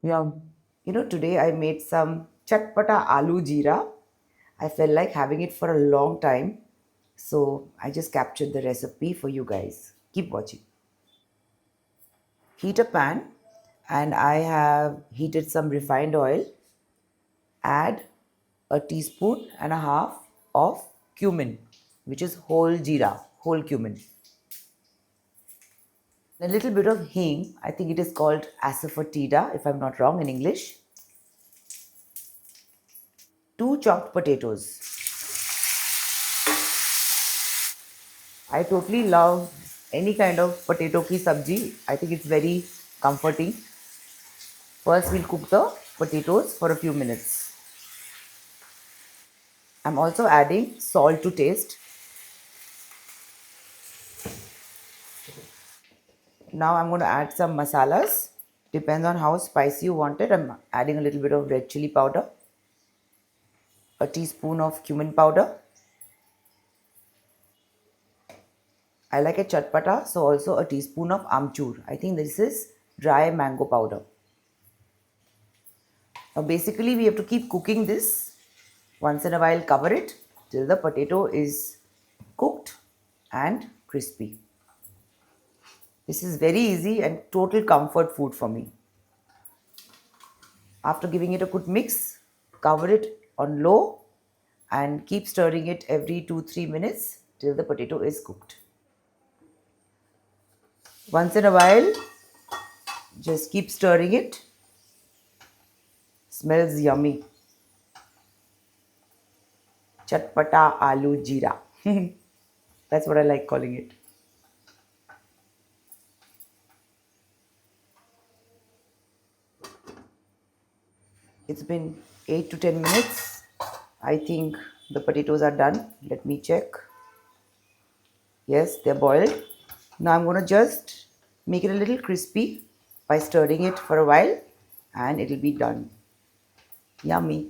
Yeah. Today I made some chatpata aloo jeera. I felt like having it for a long time. So I just captured the recipe for you guys. Keep watching. Heat a pan and I have heated some refined oil. Add a teaspoon and a half of cumin, which is whole jeera, whole cumin. A little bit of hing. I think it is called asafoetida, if I'm not wrong in English. Two chopped potatoes. I totally love any kind of potato ki sabji. I think it's very comforting. First, we'll cook the potatoes for a few minutes. I'm also adding salt to taste. Now I'm going to add some masalas. Depends on how spicy you want it. I'm adding a little bit of red chili powder, a teaspoon of cumin powder. I like a chatpata, so also a teaspoon of amchur. I think this is dry mango powder. Now basically we have to keep cooking this. Once in a while cover it till the potato is cooked and crispy. This is very easy and total comfort food for me. After giving it a good mix, cover it on low and keep stirring it every 2-3 minutes till the potato is cooked. Once in a while, just keep stirring it. Smells yummy. Chatpata aloo jeera. That's what I like calling it. It's been 8 to 10 minutes. I think the potatoes are done. Let me check. Yes, they're boiled. Now I'm going to just make it a little crispy by stirring it for a while and it'll be done. Yummy.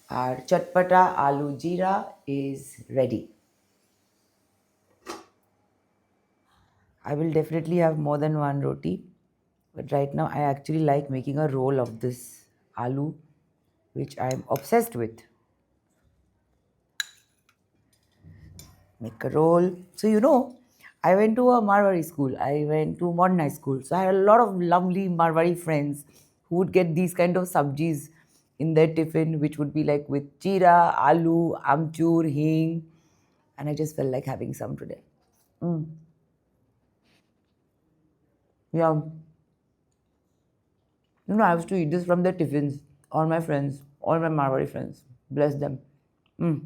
Our chatpata aloo jeera is ready. I will definitely have more than one roti, but right now I actually like making a roll of this aloo, which I am obsessed with. Make a roll. So, I went to a Marwari school. I went to modern high school. So, I had a lot of lovely Marwari friends who would get these kind of sabjis in their tiffin, which would be like with jeera, aloo, amchur, hing. And I just felt like having some today. Mm. Yeah. I used to eat this from their tiffins. All my friends, all my Marwari friends. Bless them. Mm.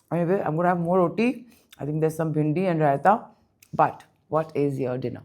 Anyway, I'm going to have more roti. I think there's some bhindi and raita. But what is your dinner?